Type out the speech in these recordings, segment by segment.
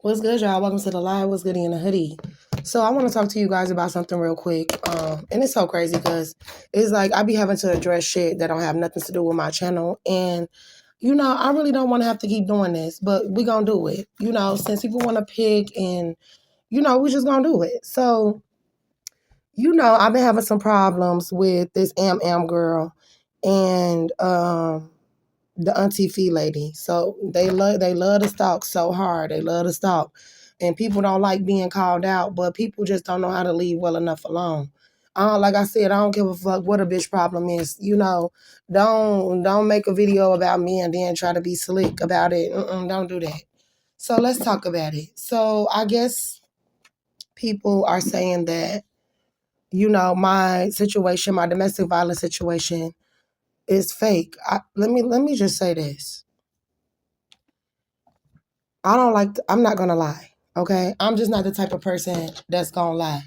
What's good, y'all? Welcome to the live. What's good in the hoodie? So I want to talk to you guys about something real quick. And it's so crazy because it's like I be having to address shit that don't have nothing to do with my channel. And, I really don't want to have to keep doing this, but we going to do it. Since people want to pick and, we just going to do it. So, I've been having some problems with this Am girl and the Auntie Fee lady. So they love to stalk so hard. They love to stalk. And people don't like being called out, but people just don't know how to leave well enough alone. Like I said, I don't give a fuck what a bitch problem is. Don't make a video about me and then try to be slick about it. Don't do that. So let's talk about it. So I guess people are saying that, my situation, my domestic violence situation is fake. Let me just say this. I'm not gonna lie, okay? I'm just not the type of person that's gonna lie.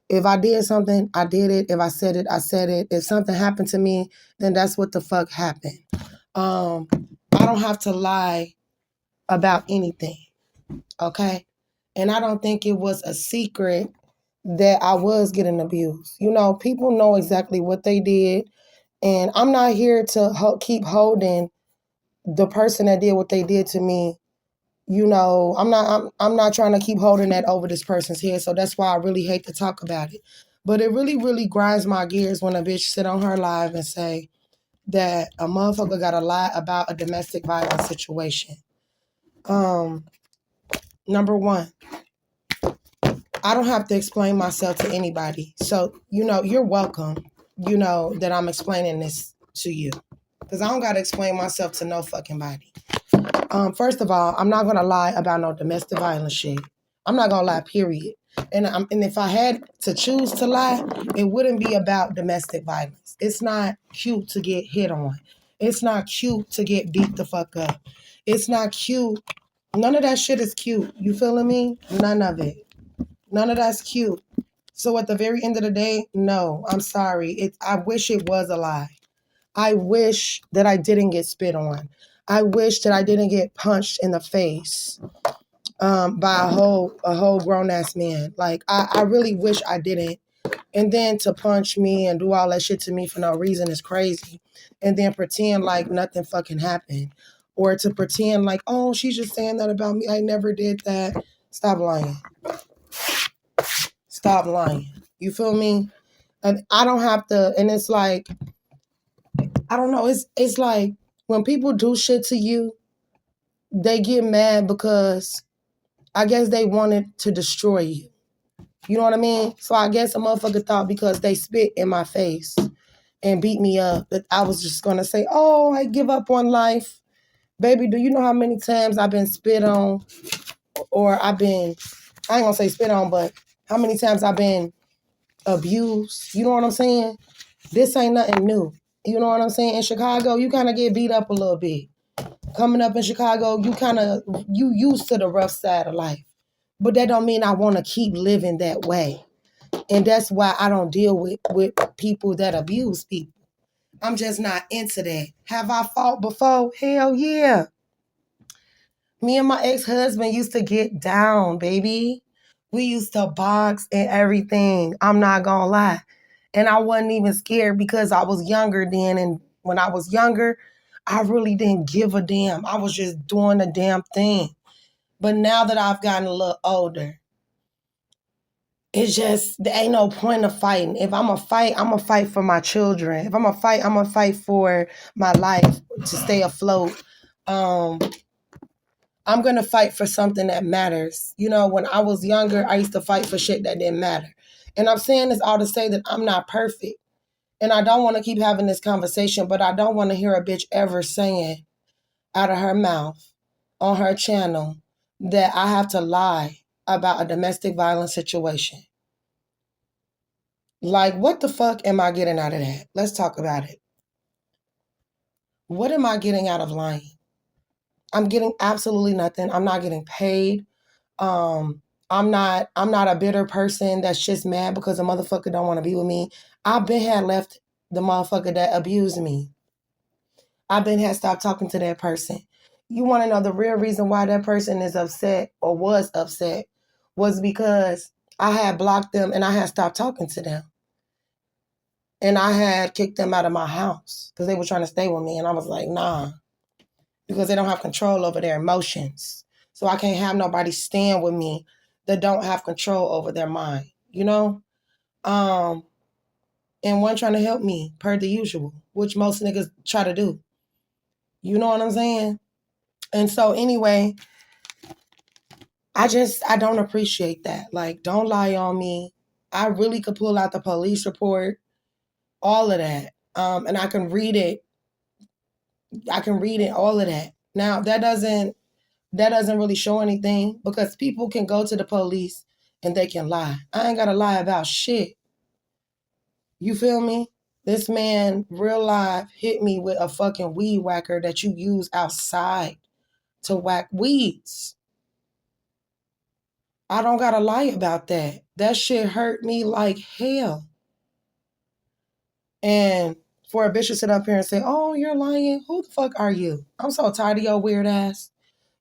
If I did something, I did it. If I said it, I said it. If something happened to me, then that's what the fuck happened. I don't have to lie about anything, okay? And I don't think it was a secret that I was getting abused. People know exactly what they did, and I'm not here to keep holding the person that did what they did to me. I'm not trying to keep holding that over this person's head. So that's why I really hate to talk about it. But it really, really grinds my gears when a bitch sit on her live and say that a motherfucker got to lie about a domestic violence situation. Number one, I don't have to explain myself to anybody. So, you're welcome, that I'm explaining this to you. Because I don't got to explain myself to no fucking body. First of all, I'm not gonna lie about no domestic violence shit. I'm not gonna lie, period. And if I had to choose to lie, it wouldn't be about domestic violence. It's not cute to get hit on. It's not cute to get beat the fuck up. It's not cute. None of that shit is cute. You feeling me? None of it. None of that's cute. So at the very end of the day, no, I'm sorry. I wish it was a lie. I wish that I didn't get spit on. I wish that I didn't get punched in the face by a whole grown ass man. Like I really wish I didn't. And then to punch me and do all that shit to me for no reason is crazy. And then pretend like nothing fucking happened. Or to pretend like, oh, she's just saying that about me. I never did that. Stop lying. Stop lying. You feel me? And I don't have to, and it's like, I don't know, it's like when people do shit to you, they get mad because I guess they wanted to destroy you. You know what I mean? So I guess a motherfucker thought because they spit in my face and beat me up that I was just gonna say, oh, I give up on life. Baby, do you know how many times I've been spit on or I ain't gonna say spit on, but how many times I've been abused? You know what I'm saying? This ain't nothing new. You know what I'm saying? In Chicago, you kind of get beat up a little bit. Coming up in Chicago, you used to the rough side of life. But that don't mean I want to keep living that way. And that's why I don't deal with people that abuse people. I'm just not into that. Have I fought before? Hell yeah. Me and my ex-husband used to get down, baby. We used to box and everything. I'm not gonna lie. And I wasn't even scared because I was younger then. And when I was younger, I really didn't give a damn. I was just doing the damn thing. But now that I've gotten a little older, it's just, there ain't no point of fighting. If I'm going to fight for my children. If I'm going to fight for my life to stay afloat. I'm going to fight for something that matters. When I was younger, I used to fight for shit that didn't matter. And I'm saying this all to say that I'm not perfect. And I don't want to keep having this conversation, but I don't want to hear a bitch ever saying out of her mouth on her channel that I have to lie about a domestic violence situation. Like, what the fuck am I getting out of that? Let's talk about it. What am I getting out of lying? I'm getting absolutely nothing. I'm not getting paid. I'm not a bitter person that's just mad because a motherfucker don't want to be with me. I've been had left the motherfucker that abused me. I've been had stopped talking to that person. You want to know the real reason why that person is upset or was upset was because I had blocked them and I had stopped talking to them. And I had kicked them out of my house because they were trying to stay with me. And I was like, nah, because they don't have control over their emotions. So I can't have nobody stand with me that don't have control over their mind, you know? And one trying to help me per the usual, which most niggas try to do. You know what I'm saying? And so anyway, I don't appreciate that. Like, don't lie on me. I really could pull out the police report, all of that. And I can read it. All of that. Now that doesn't really show anything because people can go to the police and they can lie. I ain't gotta lie about shit. You feel me? This man, real life, hit me with a fucking weed whacker that you use outside to whack weeds. I don't gotta lie about that. That shit hurt me like hell. And for a bitch to sit up here and say, oh, you're lying, who the fuck are you? I'm so tired of your weird ass.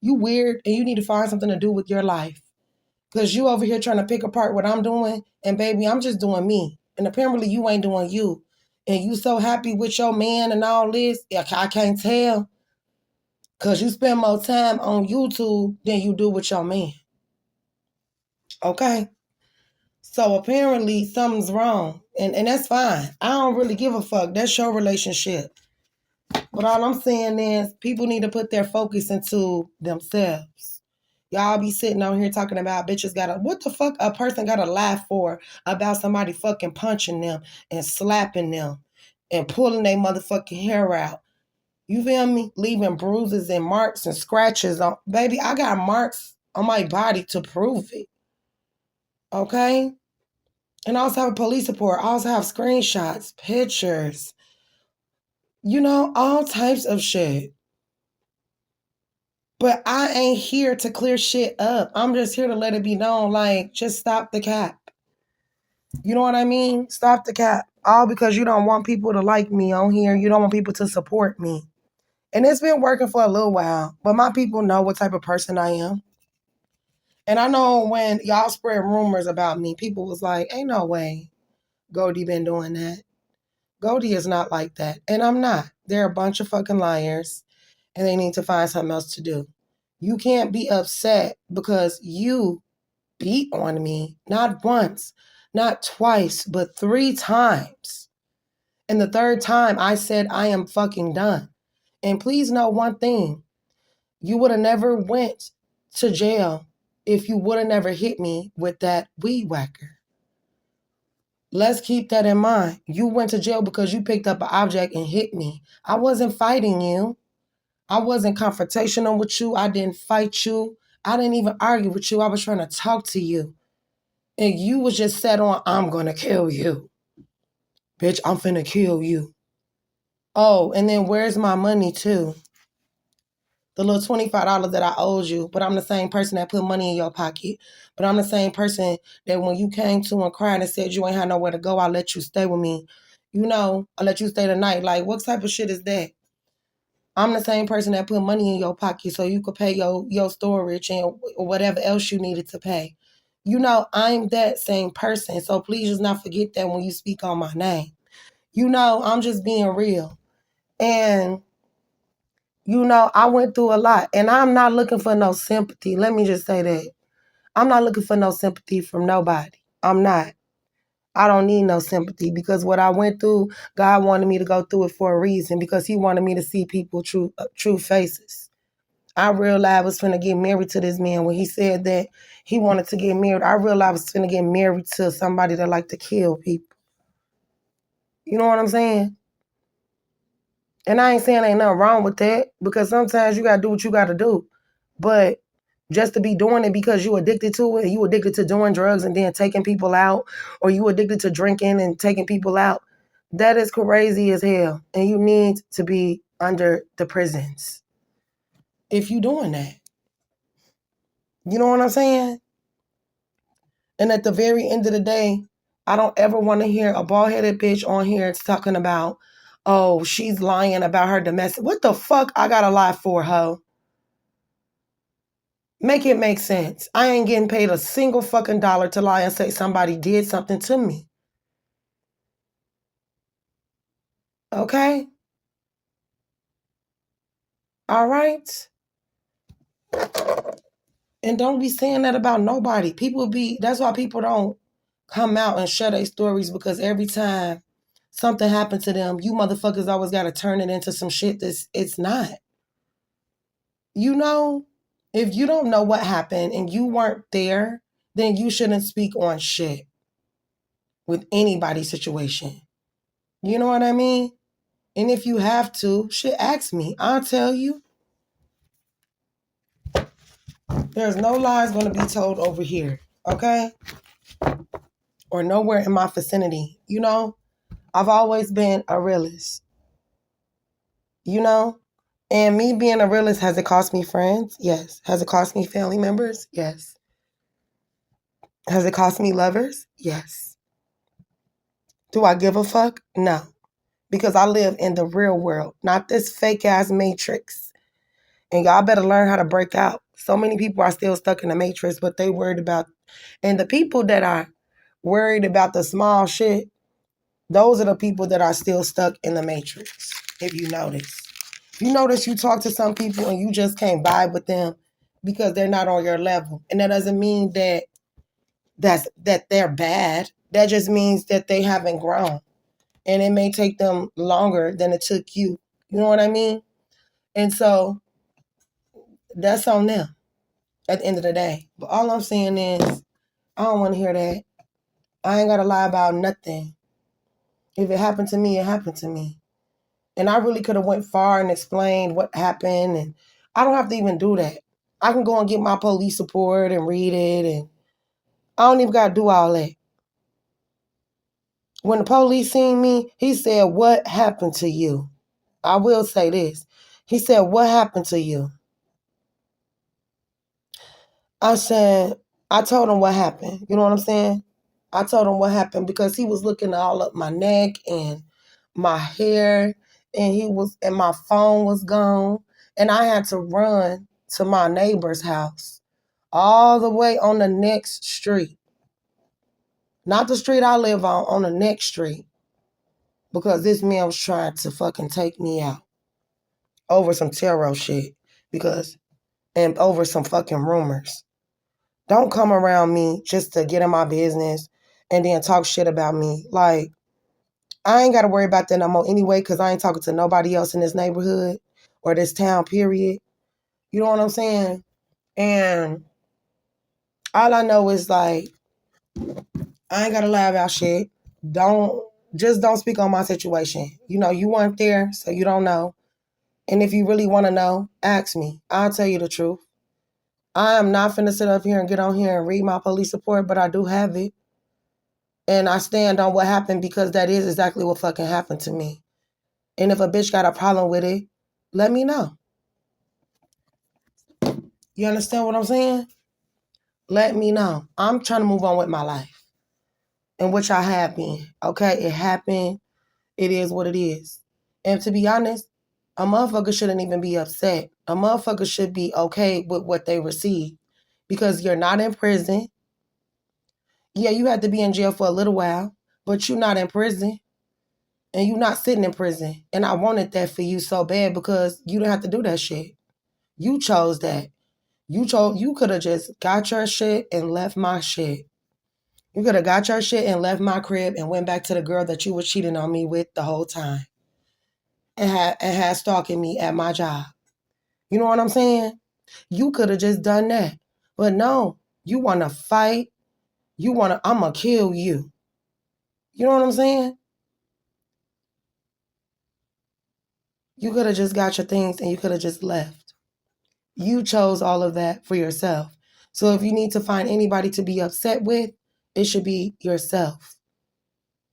You weird and you need to find something to do with your life. Because you over here trying to pick apart what I'm doing. And baby, I'm just doing me. And apparently you ain't doing you. And you so happy with your man and all this. I can't tell. Because you spend more time on YouTube than you do with your man. Okay? So apparently something's wrong. And that's fine. I don't really give a fuck. That's your relationship. But all I'm saying is people need to put their focus into themselves. Y'all be sitting on here talking about bitches gotta, what the fuck a person gotta laugh for about somebody fucking punching them and slapping them and pulling their motherfucking hair out. You feel me? Leaving bruises and marks and scratches on. Baby, I got marks on my body to prove it. Okay? And I also have a police report. I also have screenshots, pictures, all types of shit. But I ain't here to clear shit up. I'm just here to let it be known, like, just stop the cap. You know what I mean? Stop the cap. All because you don't want people to like me on here. You don't want people to support me. And it's been working for a little while. But my people know what type of person I am. And I know when y'all spread rumors about me, people was like, ain't no way Goldie been doing that. Goldie is not like that. And I'm not. They're a bunch of fucking liars. And they need to find something else to do. You can't be upset because you beat on me, not once, not twice, but 3 times. And the 3rd time I said, I am fucking done. And please know one thing. You would have never went to jail if you would have never hit me with that weed whacker. Let's keep that in mind. You went to jail because you picked up an object and hit me. I wasn't fighting you. I wasn't confrontational with you. I didn't fight you. I didn't even argue with you. I was trying to talk to you. And you was just set on, I'm going to kill you. Bitch, I'm finna kill you. Oh, and then where's my money too? The little $25 that I owed you, but I'm the same person that put money in your pocket. But I'm the same person that when you came to and cried and said you ain't had nowhere to go, I let you stay with me. I let you stay the night. Like, what type of shit is that? I'm the same person that put money in your pocket so you could pay your storage and whatever else you needed to pay. I'm that same person. So please just not forget that when you speak on my name. I'm just being real. And, I went through a lot. And I'm not looking for no sympathy. Let me just say that. I'm not looking for no sympathy from nobody. I'm not. I don't need no sympathy because what I went through, God wanted me to go through it for a reason because he wanted me to see people true faces. I realized I was finna get married to this man. When he said that he wanted to get married, I realized I was finna get married to somebody that like to kill people. You know what I'm saying? And I ain't saying ain't nothing wrong with that because sometimes you gotta do what you gotta do. But just to be doing it because you addicted to it, you addicted to doing drugs and then taking people out, or you addicted to drinking and taking people out, that is crazy as hell. And you need to be under the prisons if you doing that. You know what I'm saying? And at the very end of the day, I don't ever want to hear a bald-headed bitch on here talking about, oh, she's lying about her domestic. What the fuck I gotta lie for, ho? Make it make sense. I ain't getting paid a single fucking dollar to lie and say somebody did something to me. Okay? All right? And don't be saying that about nobody. That's why people don't come out and share their stories, because every time something happened to them, you motherfuckers always got to turn it into some shit that's it's not. You know, if you don't know what happened and you weren't there, then you shouldn't speak on shit with anybody's situation. You know what I mean? And if you have to, shit, ask me. I'll tell you. There's no lies going to be told over here, okay? Or nowhere in my vicinity. You know, I've always been a realist. You know? And me being a realist, has it cost me friends? Yes. Has it cost me family members? Yes. Has it cost me lovers? Yes. Do I give a fuck? No. Because I live in the real world, not this fake ass matrix. And y'all better learn how to break out. So many people are still stuck in the matrix, but they worried about, and the people that are worried about the small shit, those are the people that are still stuck in the matrix, if you notice. You notice you talk to some people and you just can't vibe with them because they're not on your level. And that doesn't mean that they're bad. That just means that they haven't grown. And it may take them longer than it took you. You know what I mean? And so that's on them at the end of the day. But all I'm saying is, I don't want to hear that. I ain't got to lie about nothing. If it happened to me, it happened to me. And I really could have went far and explained what happened. And I don't have to even do that. I can go and get my police report and read it. And I don't even got to do all that. When the police seen me, he said, "What happened to you?" I will say this. He said, "What happened to you?" I said, I told him what happened. You know what I'm saying? I told him what happened because he was looking all up my neck and my hair, and my phone was gone. And I had to run to my neighbor's house all the way on the next street. Not the street I live on the next street. Because this man was trying to fucking take me out over some tarot shit. And over some fucking rumors. Don't come around me just to get in my business and then talk shit about me. Like, I ain't got to worry about that no more anyway, because I ain't talking to nobody else in this neighborhood or this town, period. You know what I'm saying? And all I know is, like, I ain't got to lie about shit. Don't speak on my situation. You know, you weren't there, so you don't know. And if you really want to know, ask me. I'll tell you the truth. I am not finna sit up here and get on here and read my police report, but I do have it. And I stand on what happened because that is exactly what fucking happened to me. And if a bitch got a problem with it, let me know. You understand what I'm saying? Let me know. I'm trying to move on with my life. And which I have been. Okay, it happened. It is what it is. And to be honest, a motherfucker shouldn't even be upset. A motherfucker should be okay with what they receive. Because you're not in prison. Yeah, you had to be in jail for a little while, but you're not in prison. And you're not sitting in prison. And I wanted that for you so bad because you didn't have to do that shit. You chose that. You could have just got your shit and left my shit. You could have got your shit and left my crib and went back to the girl that you were cheating on me with the whole time. And had stalking me at my job. You know what I'm saying? You could have just done that. But no, you want to fight. I'm going to kill you. You know what I'm saying? You could have just got your things and you could have just left. You chose all of that for yourself. So if you need to find anybody to be upset with, it should be yourself.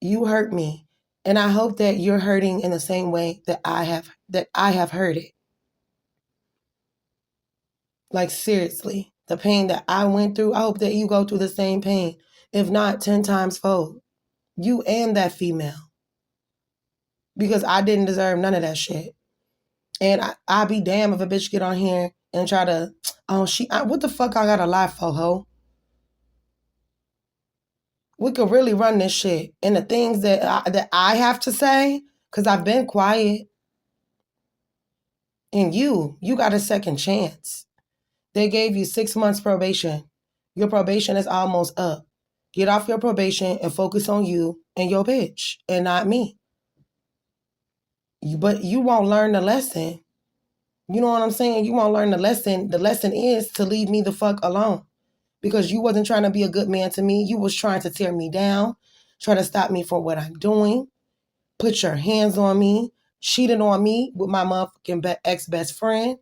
You hurt me. And I hope that you're hurting in the same way that I have hurt it. Like, seriously, the pain that I went through, I hope that you go through the same pain. If not, 10 times fold. You and that female. Because I didn't deserve none of that shit. And I'll be damned if a bitch get on here and try to Oh, what the fuck I gotta lie for, ho? We could really run this shit. And the things that I have to say, because I've been quiet, and you got a second chance. They gave you 6 months probation. Your probation is almost up. Get off your probation and focus on you and your bitch and not me. But you won't learn the lesson. You know what I'm saying? You won't learn the lesson. The lesson is to leave me the fuck alone. Because you wasn't trying to be a good man to me. You was trying to tear me down, trying to stop me from what I'm doing, put your hands on me, cheating on me with my motherfucking ex-best friend.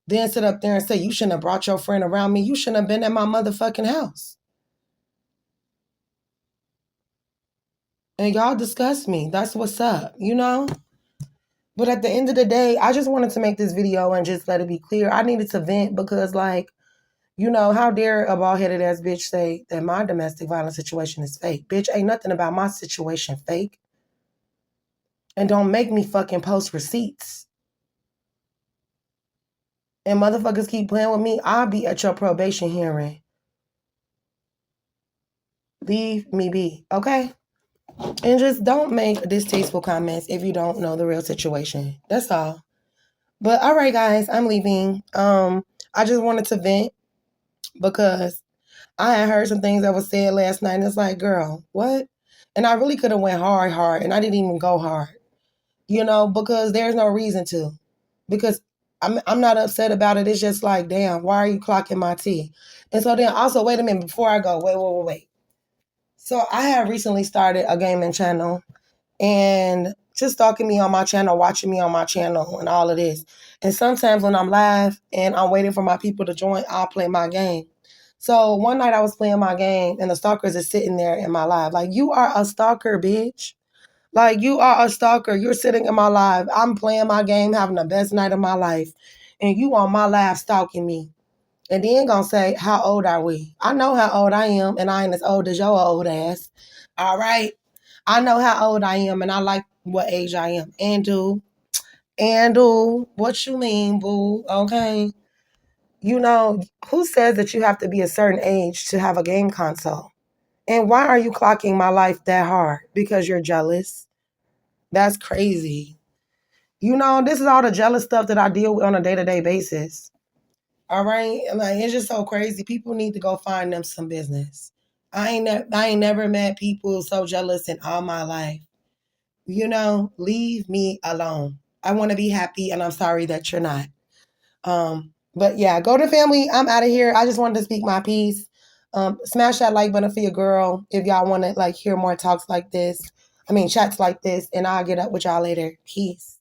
Then sit up there and say, you shouldn't have brought your friend around me. You shouldn't have been at my motherfucking house. And y'all disgust me. That's what's up, you know? But at the end of the day, I just wanted to make this video and just let it be clear. I needed to vent because, like, you know, how dare a bald-headed ass bitch say that my domestic violence situation is fake? Bitch, ain't nothing about my situation fake. And don't make me fucking post receipts. And motherfuckers keep playing with me, I'll be at your probation hearing. Leave me be, okay? And just don't make distasteful comments if you don't know the real situation. That's all. But all right, guys, I'm leaving. I just wanted to vent because I had heard some things that was said last night, and it's like, girl, what? And I really could have went hard, and I didn't even go hard, you know, because there's no reason to. Because I'm not upset about it. It's just like, damn, why are you clocking my tea? And so then also, wait a minute, before I go, wait. So I have recently started a gaming channel, and just stalking me on my channel, watching me on my channel and all of this. And sometimes when I'm live and I'm waiting for my people to join, I'll play my game. So one night I was playing my game and the stalkers is sitting there in my live. Like, you are a stalker, bitch. Like, you are a stalker. You're sitting in my live. I'm playing my game, having the best night of my life. And you on my live stalking me. And then gonna say, how old are we? I know how old I am, and I ain't as old as your old ass. All right? I know how old I am, and I like what age I am. And do, what you mean, boo? Okay? You know, who says that you have to be a certain age to have a game console? And why are you clocking my life that hard? Because you're jealous? That's crazy. You know, this is all the jealous stuff that I deal with on a day-to-day basis. All right? Like, it's just so crazy. People need to go find them some business. I ain't never met people so jealous in all my life. You know, leave me alone. I want to be happy, and I'm sorry that you're not. But yeah, go to family. I'm out of here. I just wanted to speak my piece. Smash that like button for your girl if y'all want to like hear more talks like this. I mean, chats like this, and I'll get up with y'all later. Peace.